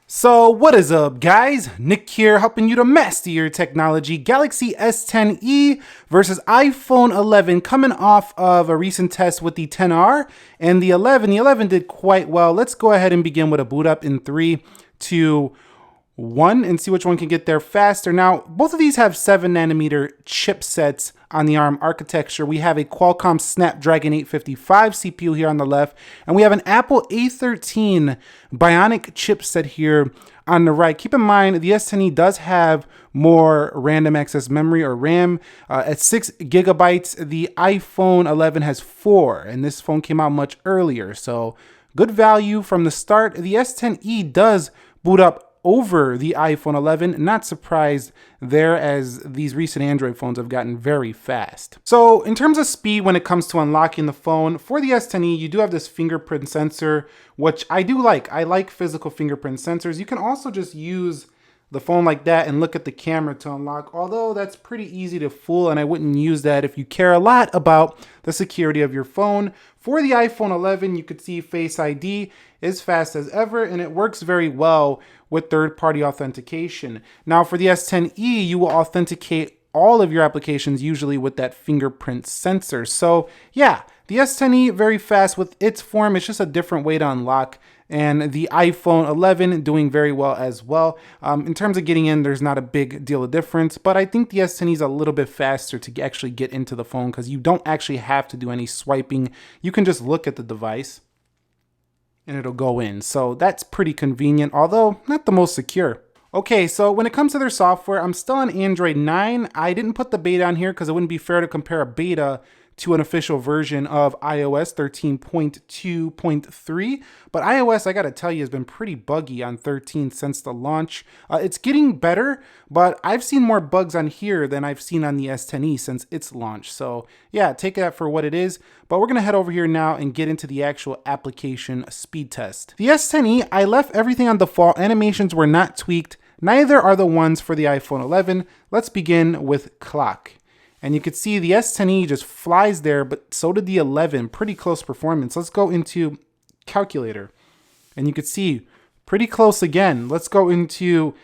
So what is up, guys? Nick here, helping you to master your technology. Galaxy S10e versus iPhone 11, coming off of a recent test with the 10R and the 11. The 11 did quite well. Let's go ahead and begin with a boot up in 3, 2, 1 and see which one can get there faster. Now, both of these have 7nm chipsets on the ARM architecture. We have a Qualcomm Snapdragon 855 CPU here on the left, and we have an Apple A13 Bionic chipset here on the right. Keep in mind, the S10e does have more random access memory, or RAM, at 6 gigabytes. The iPhone 11 has 4, and this phone came out much earlier, so good value from the start. The S10e does boot up over the iPhone 11. Not surprised there, as these recent Android phones have gotten very fast. So in terms of speed, when it comes to unlocking the phone, for the S10e, you do have this fingerprint sensor, which I do like. I like physical fingerprint sensors. You can also just use the phone like that and look at the camera to unlock, although that's pretty easy to fool, and I wouldn't use that if you care a lot about the security of your phone. For the iPhone 11, you could see Face ID is fast as ever, and it works very well with third-party authentication. Now for the S10e, you will authenticate all of your applications usually with that fingerprint sensor. So yeah, the S10e very fast with its form. It's just a different way to unlock, and the iPhone 11 doing very well as well. In terms of getting in, there's not a big deal of difference, but I think the S10e is a little bit faster to actually get into the phone, because you don't actually have to do any swiping. You can just look at the device and it'll go in. So that's pretty convenient, although not the most secure. Okay, so when it comes to their software, I'm still on Android 9. I didn't put the beta on here because it wouldn't be fair to compare a beta to an official version of iOS 13.2.3. But iOS, I gotta tell you, has been pretty buggy on 13 since the launch. It's getting better, but I've seen more bugs on here than I've seen on the S10e since its launch. So yeah, take that for what it is. But we're gonna head over here now and get into the actual application speed test. The S10e, I left everything on default. Animations were not tweaked. Neither are the ones for the iPhone 11. Let's begin with clock. And you can see the S10e just flies there, but so did the 11. Pretty close performance. Let's go into calculator. And you can see pretty close again. Let's go into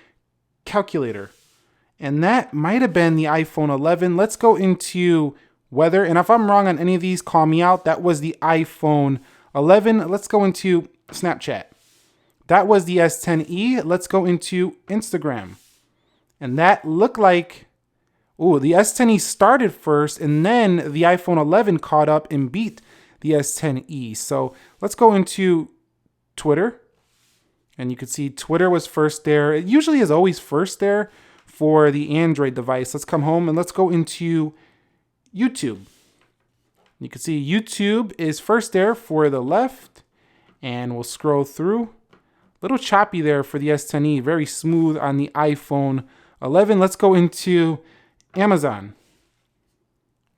calculator. And that might have been the iPhone 11. Let's go into weather. And if I'm wrong on any of these, call me out. That was the iPhone 11. Let's go into Snapchat. That was the S10e. Let's go into Instagram. And that looked like, ooh, the S10e started first, and then the iPhone 11 caught up and beat the S10e. So let's go into Twitter. And you can see Twitter was first there. It usually is always first there for the Android device. Let's come home and let's go into YouTube. You can see YouTube is first there for the left. And we'll scroll through. Little choppy there for the S10e. Very smooth on the iPhone 11. Let's go into Amazon.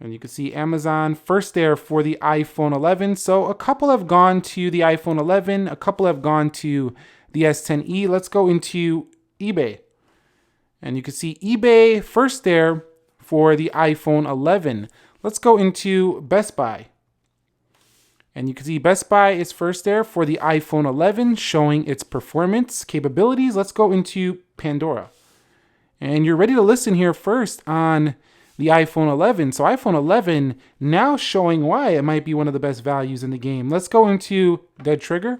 And you can see Amazon first there for the iPhone 11. So a couple have gone to the iPhone 11. A couple have gone to the S10e. Let's go into eBay. And you can see eBay first there for the iPhone 11. Let's go into Best Buy. And you can see Best Buy is first there for the iPhone 11, showing its performance capabilities. Let's go into Pandora. And you're ready to listen here first on the iPhone 11. So iPhone 11 now showing why it might be one of the best values in the game. Let's go into Dead Trigger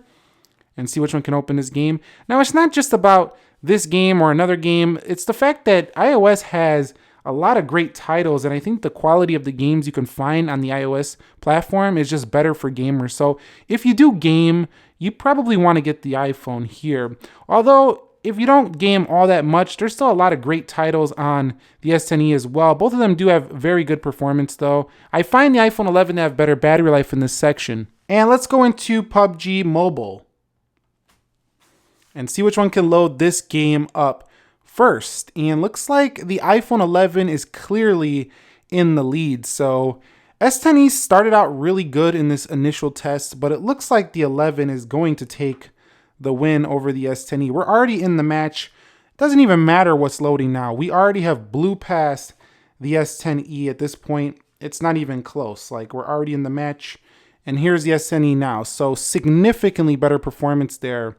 and see which one can open this game. Now, it's not just about this game or another game. It's the fact that iOS has a lot of great titles, and I think the quality of the games you can find on the iOS platform is just better for gamers. So if you do game, you probably want to get the iPhone here. Although, if you don't game all that much, there's still a lot of great titles on the S10e as well. Both of them do have very good performance though. I find the iPhone 11 to have better battery life in this section. And let's go into PUBG Mobile and see which one can load this game up first. And looks like the iPhone 11 is clearly in the lead. So S10e started out really good in this initial test, but it looks like the 11 is going to take the win over the S10e. We're already in the match. It doesn't even matter what's loading now. We already have blew past the S10e at this point. It's not even close. Like, we're already in the match. And here's the S10e now. So significantly better performance there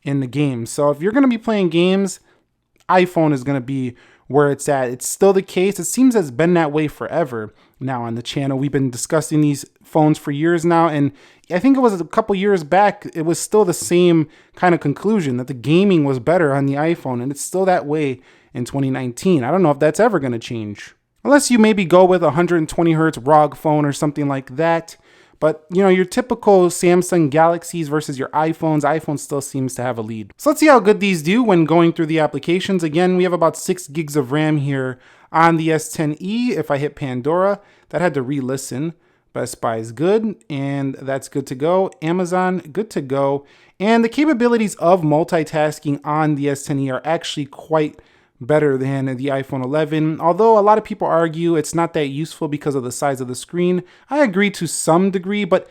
in the game. So if you're going to be playing games, iPhone is going to be where it's at. It's still the case. It seems it's been that way forever now on the channel. We've been discussing these phones for years now, and I think it was a couple years back, it was still the same kind of conclusion that the gaming was better on the iPhone, and it's still that way in 2019. I don't know if that's ever going to change. Unless you maybe go with a 120 hertz ROG phone or something like that. But, you know, your typical Samsung Galaxies versus your iPhones, iPhone still seems to have a lead. So let's see how good these do when going through the applications. Again, we have about 6 gigs of RAM here on the S10e. If I hit Pandora, that had to re-listen. Best Buy is good, and that's good to go. Amazon, good to go. And the capabilities of multitasking on the S10e are actually quite better than the iPhone 11. Although a lot of people argue it's not that useful because of the size of the screen. I agree to some degree, but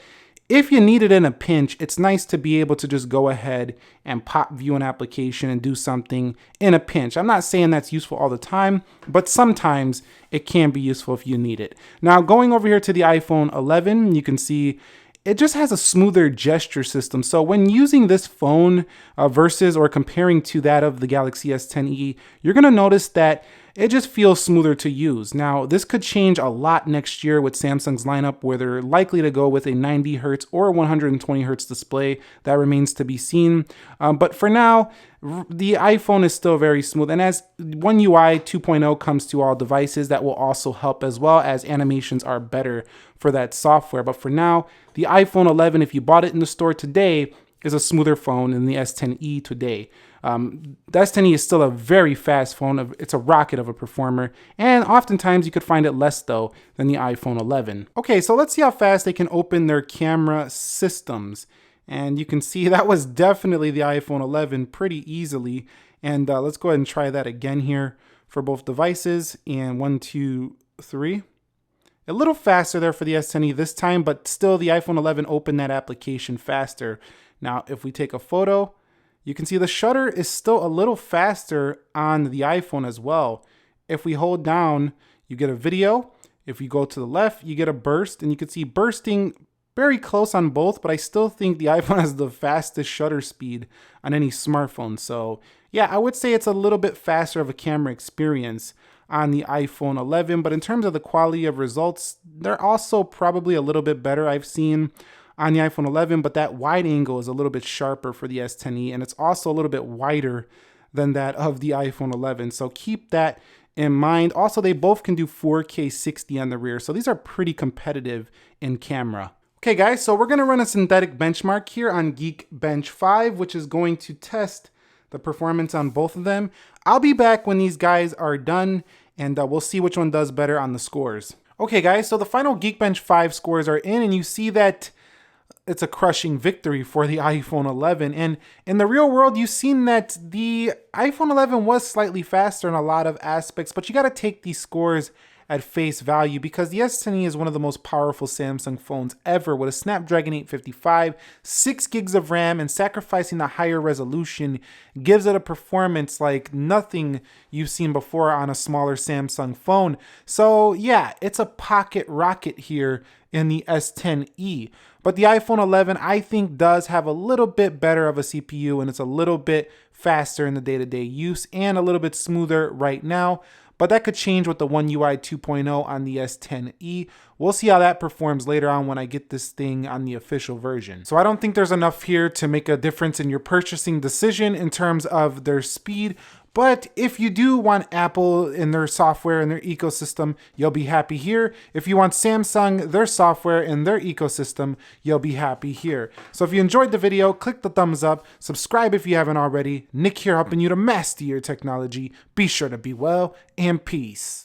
if you need it in a pinch, it's nice to be able to just go ahead and pop view an application and do something in a pinch. I'm not saying that's useful all the time, but sometimes it can be useful if you need it. Now, going over here to the iPhone 11, you can see it just has a smoother gesture system. So when using this phone versus or comparing to that of the Galaxy S10e, you're going to notice that it just feels smoother to use. Now, this could change a lot next year with Samsung's lineup, where they're likely to go with a 90 hertz or 120 hertz display. That remains to be seen. But for now, the iPhone is still very smooth. And as One UI 2.0 comes to all devices, that will also help, as well as animations are better for that software. But for now, the iPhone 11, if you bought it in the store today, is a smoother phone than the S10e today. The S10e is still a very fast phone. It's a rocket of a performer, and oftentimes you could find it less though than the iPhone 11. Okay, so let's see how fast they can open their camera systems. And you can see that was definitely the iPhone 11 pretty easily. And let's go ahead and try that again here for both devices. And 1, 2, 3. A little faster there for the S10e this time, but still the iPhone 11 opened that application faster. Now, if we take a photo, you can see the shutter is still a little faster on the iPhone as well. If we hold down, you get a video. If you go to the left, you get a burst, and you can see bursting very close on both, but I still think the iPhone has the fastest shutter speed on any smartphone. So yeah, I would say it's a little bit faster of a camera experience on the iPhone 11, but in terms of the quality of results, they're also probably a little bit better. I've seen on the iPhone 11, but that wide angle is a little bit sharper for the S10e, and it's also a little bit wider than that of the iPhone 11. So keep that in mind. Also, they both can do 4K 60 on the rear, so these are pretty competitive in camera. Okay guys, so we're gonna run a synthetic benchmark here on Geekbench 5, which is going to test the performance on both of them. I'll be back when these guys are done, and we'll see which one does better on the scores. Okay guys, so the final Geekbench 5 scores are in, and you see that it's a crushing victory for the iPhone 11. And in the real world, you've seen that the iPhone 11 was slightly faster in a lot of aspects, but you got to take these scores at face value because the S10e is one of the most powerful Samsung phones ever with a Snapdragon 855, 6 gigs of RAM, and sacrificing the higher resolution gives it a performance like nothing you've seen before on a smaller Samsung phone. So yeah, it's a pocket rocket here in the S10e. But the iPhone 11, I think, does have a little bit better of a CPU, and it's a little bit faster in the day-to-day use and a little bit smoother right now. But that could change with the One UI 2.0 on the S10e. We'll see how that performs later on when I get this thing on the official version. So I don't think there's enough here to make a difference in your purchasing decision in terms of their speed. But if you do want Apple in their software and their ecosystem, you'll be happy here. If you want Samsung, their software and their ecosystem, you'll be happy here. So if you enjoyed the video, click the thumbs up, subscribe if you haven't already. Nick here helping you to master your technology. Be sure to be well, and peace.